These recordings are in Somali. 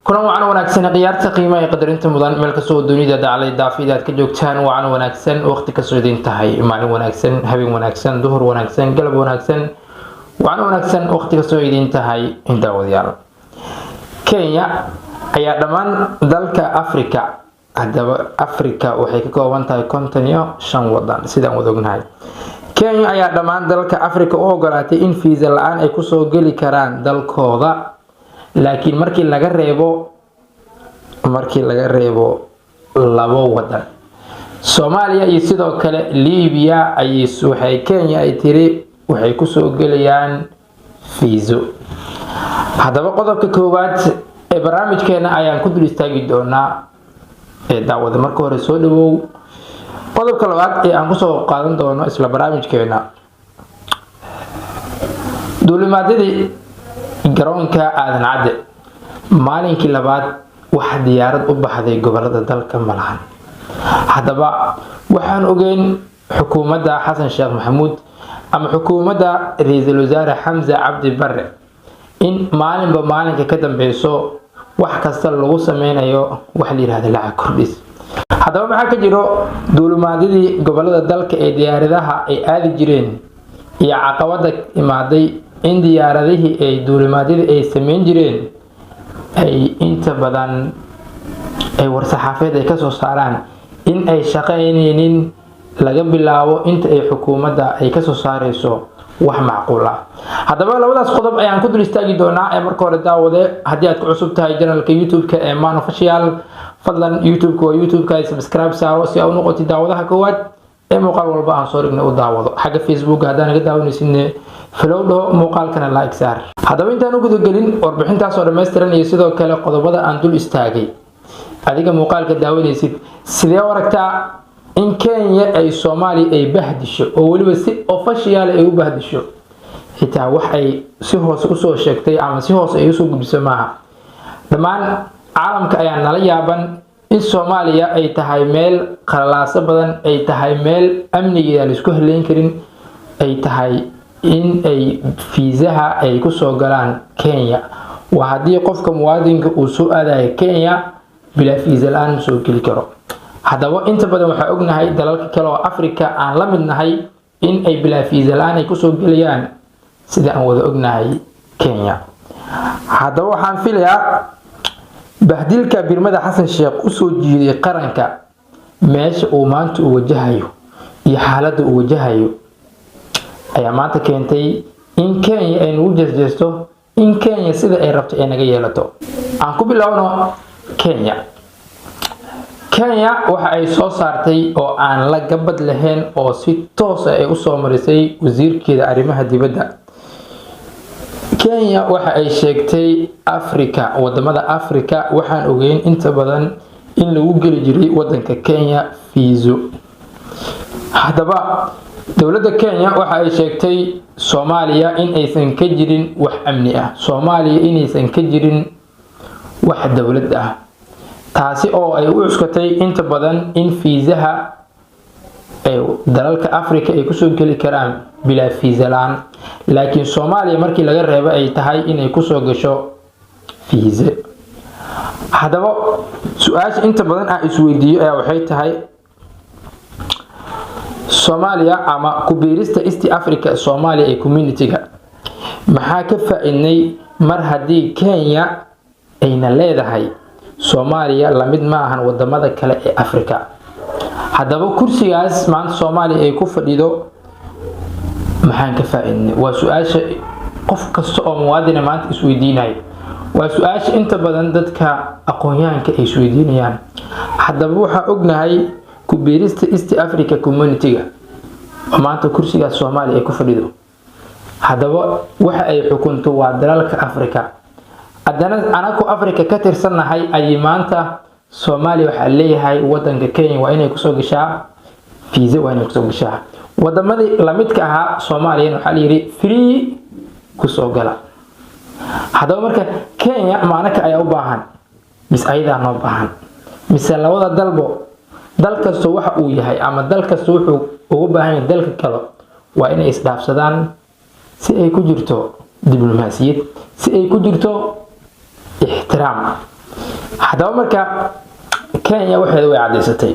kulan wacan wanaagsan qiyaarta qiimaha ee qadarinta mudan meel kastoo dunida dacalay daafidaad ka joogtaan wacan wanaagsan waqti kastoo idin tahay maalin wanaagsan habeen wanaagsan duhur wanaagsan galab wanaagsan wacan wanaagsan waqti kastoo idin tahay inta wadayaal Kenya ayaa dhamaan dalka Afrika hadaba Afrika waxay ka kooban tahay 55 wadan sidaan wada ognahay Kenya ayaa dhamaan dalka Afrika u ogolaatay in visa la'aan ay ku soo gali karaan dalkooda laakiin markii laga reebo labo wadan Soomaaliya iyo sidoo kale Liibiya waxay Kenya ay tiri waxay ku soo galayaan fiiso hadaba qodobka koowaad ee barnaamijkeena ayaan ku dul istaagi doonaa daawada marka hore soo dhawow qodobka labaad ee aan ku soo qaadan doono isla barnaamijkeena duulimaadadii garoonka aadan cadde maalinkii labaad wax diyaarad u baxday gobolada dalka malahan hadaba waxaan ogeyn xukuumadda Xasan Sheekh Maxamuud ama xukuumadda Ra'iisul Wasaare Xamza Cabdi Barre in maalinba maalinka ka dambeeyso wax kasta lagu sameynayo wax la yiraahdo lacag kordhis hadaba maxaa ka jiro duulimaadadii gobolada dalka ee diyaaradaha ay aadi jireen iyo caqabada imaaday in diyaaradihii ay duulimaadadii ay sameyn jireen ay inta badan ay war-saxaafadeed ay ka soo saaraan in ay shaqeynaynin laga bilaabo inta ay xukuumadda ay ka soo saareyso wax macquul ah hadaba labadaas qodob ayaan ku dul istaagi doonaa ee marka hore daawade haddii aad ku cusub tahay channelka YouTube-ka ee Man Official fadlan YouTube-ka subscribe saaro si aad u noqotid daawadaha koowaad ee muuqaal walba aan soo dhigno u daawado xagga Facebook haddaan naga daawanaysin follow dhaho muuqaalkana like saar hadaba intaan u guda gelin warbixintaas oo dhameystiran iyo sidoo kale qodobada aan dul istaagay adiga muuqaalka daawanaysid sidee u aragtaa in Kenya ay Soomaaliya ay bahdisho oo waliba si official ay u bahdisho xitaa wax ay si hoos u soo sheegtay ama si hoos ay u soo gudbiso maaha dhamaan caalamka ayaa nala yaaban in Soomaaliya ay tahay meel qalalaasa badan ay tahay meel amnigeeda la isku haleyn karin ay tahay in ay fiisaha ay ku soo galaan Kenya waa hadii qofka muwaadinka uu soo aadayo Kenya bila fiisa la'aan soo gali karo hadaba inta badan waxa ognahay dalalka kale oo Afrika aan la mid nahay in ay bila fiisa la'aan ay ku soo galayaan sida aan wada ognahay Kenya hadaba waxaan filayaa bahdilka birmada Xasan Sheekh u soo jiiday qaranka meesha uu maanta u wajahayo iyo xaaladda uu wajahayo ayaa maanta keentay in Kenya ay ugu jeesto in Kenya sida ay rabto ay naga yeelato aan ku bilowno Kenya waxa ay soo saartay oo aan la gabad lahayn oo si toos ah ay u soo marisay wasiirkeeda arrimaha dibadda Kenya waxa ay sheegtay Afrika wadamada Afrika waxaan ogeyn inta badan in lagu gali jiray wadanka Kenya fiiso hadaba dawladda Kenya waxa ay sheegtay Soomaaliya in aysan ka jirin wax amni ah Soomaaliya in aysan ka jirin wax dawlad ah taasi oo ay u cuskatay inta badan in fiisaha ay dalalka Afrika ay ku soo gali karaan bila fiisa la'aan laakiin Soomaaliya markii laga reebo ay tahay in ay ku soo gasho fiisa hadaba su'aasha inta badan aan isweydiiyo ayaa waxay tahay Soomaaliya ama ku biirista East Africa Soomaaliya ee community-ga maxaa ka faa'iidnay mar hadii Kenya ayna leedahay Soomaaliya la mid ma ahan wadamada kale ee Afrika hadaba kursigaas maanta Soomaaliya ay ku fadhido maxaan ka faa'iidnay waa su'aasha qof kasta oo muwaadin maanta isweydiinayo waa su'aasha inta badan dadka aqoonyahanka ay isweydiinayaan hadaba waxa ognahay ku biirista East Africa community-ga maanta kursigaas Soomaaliya ay ku fadhido hadaba waxa ay xukunto waa dalalka Afrika anaku Afrika ka tirsanahay ay maanta Soomaaliya waxa leeyahay wadanka Kenya waa inay ku soo gashaa fiisa waa inay ku soo gashaa wadamadii la midka ahaa Soomaaliya waxa la yiri free ku soo gala hadaba marka Kenya maanaka ayaa u baahan mis ayada noo baahan mise labada dalbo dal kasto waxa uu yahay ama dal kasto wuxuu ugu baahan yahay dalka kale waa inay isdhaafsadaan si ay ku jirto diblomaasiyad si ay ku jirto ixtiraam haddaba marka Kenya waxay way cadeysatay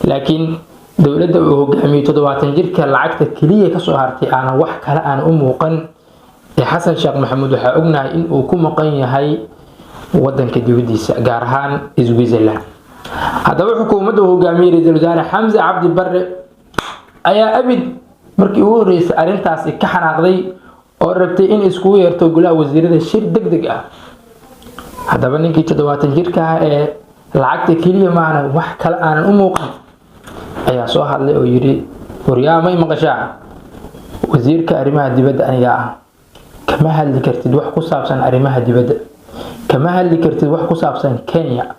laakiin dawladda uu hogaamiyo 70 jirka lacagta kaliya ka soo hartay aan wax kale aan u muuqan Xasan Sheekh Maxamuud waxa ognahay in uu ku maqan yahay wadanka dibadiisa gaar ahaan Switzerland. haddaba xukuumadda hogaamiye ra'iisul wasaare Xamza Cabdi Barre ayaa abid markii uu horeysay arintaas ka xanaaqday oo rabtay in isku yeerto golaha wasiirada shir degdeg ah. haddaba ninkii 70 jirka ah ee lacagta kaliya maana wax kale aan u muuqan ayaa soo hadlay oo yiri waryaamay maqashaa wasiirka arrimaha dibadda aniga ah kama hadli kartid wax ku saabsan arrimaha dibadda kama hadli kartid wax ku saabsan Kenya.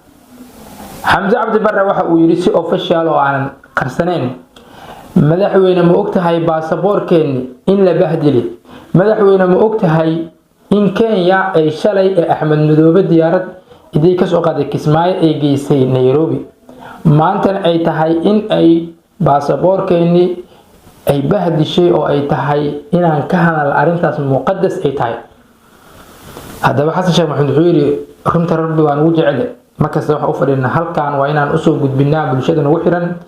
Xamza Cabdi Barre waxa uu yiri si official oo aan qarsaneen madaxweyne ma ogtahay baasaboorkeeni in la bahdilay madaxweyne ma ogtahay in Kenya ay shalay Axmed Madoobe diyaarad idii ka soo qaaday Kismaayo ay geysay Nairobi maanta ay tahay in ay baasaboorkeeni ay bahdishay oo ay tahay inaan ka hadal arintaas muqaddas ay tahay. haddaba Xasan Sheekh Maxamuud wuxuu yiri runta rabbi waan ugu jecel markaas waxa u fadhina halkaan waa inaan u soo gudbinaa bulshada nagu xiran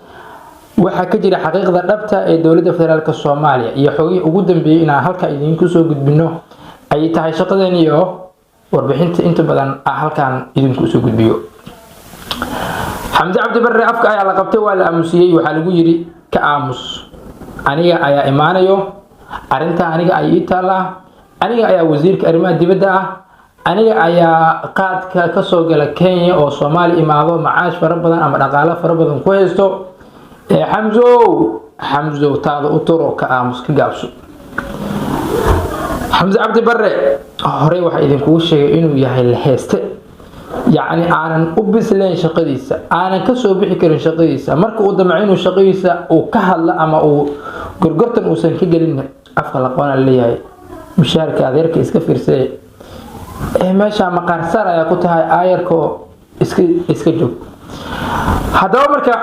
waxa ka jira xaqiiqda dhabta ee dawladda federaalka Soomaaliya iyo xogii ugu dambeeyay inaan halka idinku soo gudbino ay tahay shaqadeen iyo warbixinta inta badan halkaan idinku soo gudbiyo. Xamza Cabdi Barre afka ayaa la qabtay waa la aamusiyay waxa lagu yiri ka aamus aniga ayaa imaanayo arinta aniga ay taala aniga ayaa wasiirka arrimaha dibadda ah aniga ayaa qaadka ka soo gala Kenya oo Soomaali imaado macaash fara badan ama dhaqaale fara badan ku haysto Xamzo taada u toro ka aamus ka gaabso. Xamza Cabdi Barre hore waxa idinku sheegay inuu yahay la heeste يعني aanan u bisleen shaqadiisa aanan ka soo bixi karin shaqadiisa marka uu damacay inuu shaqadiisa uu ka hadla ama uu gorgortan uusan ka galin afka la qoona leeyahay mushaarka adeerka iska fiirsay meesha maqaar sar ayaa ku tahay aayarko iska joog. haddaba marka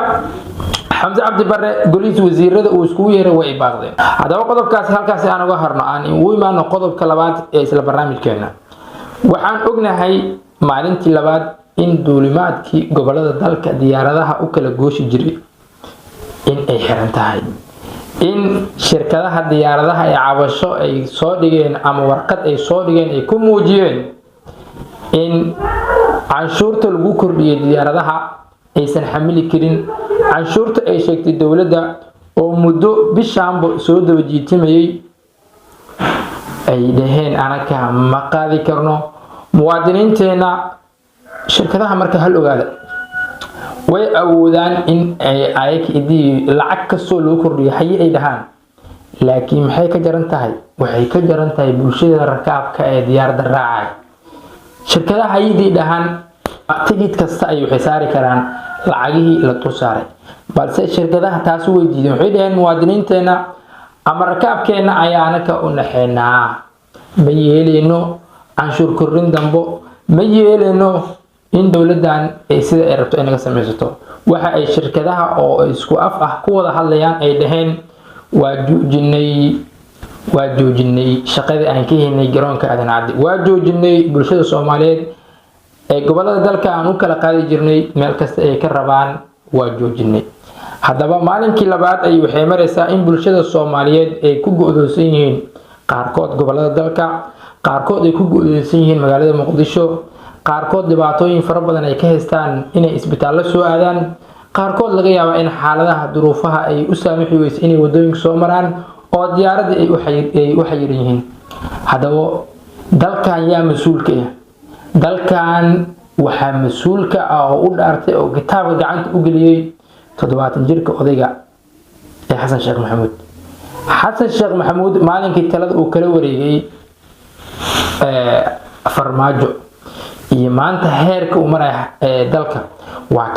Xamza Cabdi Barre goliis wasiirada uu isku yeeray way baaqdeen. haddaba qodobkaas halkaas aan uga harno aan u imaano qodobka labaad ee isla barnaamijkeena waxaan ognahay maalintii labaad in duulimaadkii gobolada dalka diyaaradaha u kala gooshi jiray in ay xiran tahay in shirkadaha diyaaradaha ay cabasho ay soo dhigeen ama warqad ay soo dhigeen ay ku muujiyeen in canshuurta lagu kordhiyay diyaaradaha aysan xamili karin canshuurta ay sheegtay dawladda oo muddo bishaanba soo daba jiitimayay ay dhaheen anaga ma qaadi karno muwaadiniinteena shirkadaha marka hal ogaada way awoodaan in ay lacag kasoo loo kordhiyo haye ay dhahaan laakiin maxay ka jaran tahay waxay ka jaran tahay bulshada rakaabka ee diyaaradda raacay shirkadaha hay'adii dhahaan tigidh kasta ay waxay saari karaan lacagihii la tusaaray balse shirkadaha taas way diideen waxay dhaheen muwaadiniinteena ama rakaabkeena ayaa anaka u naxeenaa ma yeelino canshuur kordhin dambo ma yeelino in dawladdan ay sida ay rabto inaga samaysato waxa ay shirkadaha oo isku af ah ku wada hadlayaan ay dhaheen waa joojinay shaqadii aan ka helnay garoonka Aadan Cabdi waa joojinay bulshada Soomaaliyeed ee gobolada dalka aan u kala qaadi jirnay meel kasta ay ka rabaan waa joojinay. haddaba maalinkii labaad ay waxay maraysaa in bulshada Soomaaliyeed ay ku go'doonsan yihiin qaarkood gobolada dalka qaarkood ay ku go'doonsan yihiin magaalada Muqdisho qaarkood dhibaatooyin fara badan ay ka haystaan inay isbitaallo soo aadaan qaarkood laga yaabo in xaaladaha duruufaha ay u saamixi weyso inay wadooyinka soo maraan oo diyaaradda ay u xayiran yihiin. haddaba dalkan yaa mas'uulka ah dalkan waxaa mas'uulka ah oo u dhaartay oo kitaabka gacanta u geliyay 70 jirka odayga ee Xasan Sheekh Maxamuud. Xasan Sheekh Maxamuud maalinkii talada uu kala wareegay farmaajo iyo maanta heerka uu maray dalka waa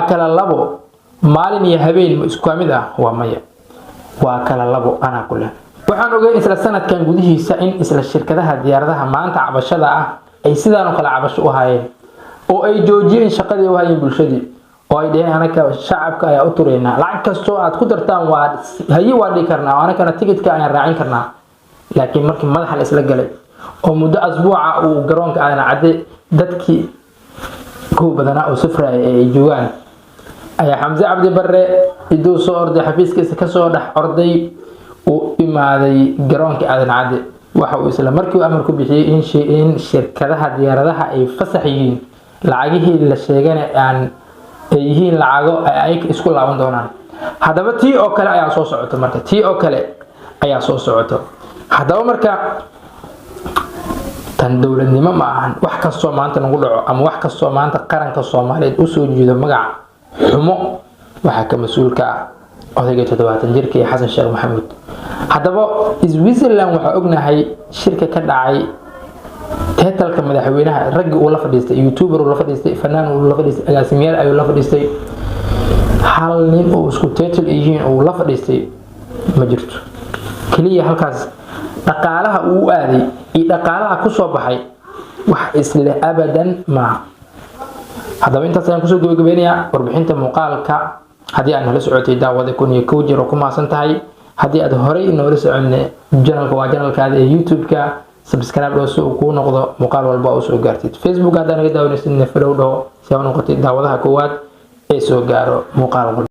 kala labo maalin iyo habeen isku mid ah waa maya waa kala labo ana kule waxaan ogahay isla sanadkan gudihiisa in isla shirkadaha diyaaradaha maanta cabashada ah ay sidaan kala cabasho u hayeen oo ay joojiyeen shaqadii u hayeen bulshadii oo ay dhaheen anaka shacabka ayaa u tureynaa lacag kasto aad ku dartaan waa haye waa dhigi karnaa anaka tigidhka ayaan raacin karnaa laakiin markii madaxa la isla galay oo muddo asbuuca uu garoonka Aadan Cabdi dadkii kuwa badanaa oo safra ay joogaan ayaa Xamse Cabdi Barre iduu soo orday xafiiskiisa ka soo dhex orday oo imaaday garoonka aadan cadde waxa uu isla markii amar ku bixiyay in shirkadaha diyaaradaha ay fasax yihiin lacagihii la sheegana aan ay yihiin lacago ay isku laaban doonaan hadaba tii oo kale ayaa soo socoto hadaba marka tan dawladnimo ma ahan wax kasto maanta nagu dhaco ama wax kasto maanta qaranka Soomaaliyeed u soo jiido magac xumo waxa ka mas'uulka ah odayga 70 jirka Xasan Sheekh Maxamuud hadaba Switzerland waxa ognahay shirka ka dhacay teetalka madaxweynaha rag uu la fadhiistay youtuber uu la fadhiistay fanaan uu la fadhiistay agaasimayaal ayuu la fadhiistay hal nin oo isku teetal yihiin oo la fadhiistay ma jirto kaliya halkaas dhaqaalaha uu aaday iyo dhaqaalaha ku soo baxay wax isla abadan ma hadaba intaas ayaan kusoo gabagabeynayaa warbixinta muuqaalka haddii aad nala socotay daawada kun iyo kow jeer oo ku maasan tahay haddii aad horey noola soconne channelka waa channelkaada ee YouTube-ka subscribe loo soo ku noqdo muuqaal walba oo soo gaartid Facebook haddii aad naga daawanaysid follow dhaho si aad u noqotid daawadaha koowaad ee soo gaaro muuqaal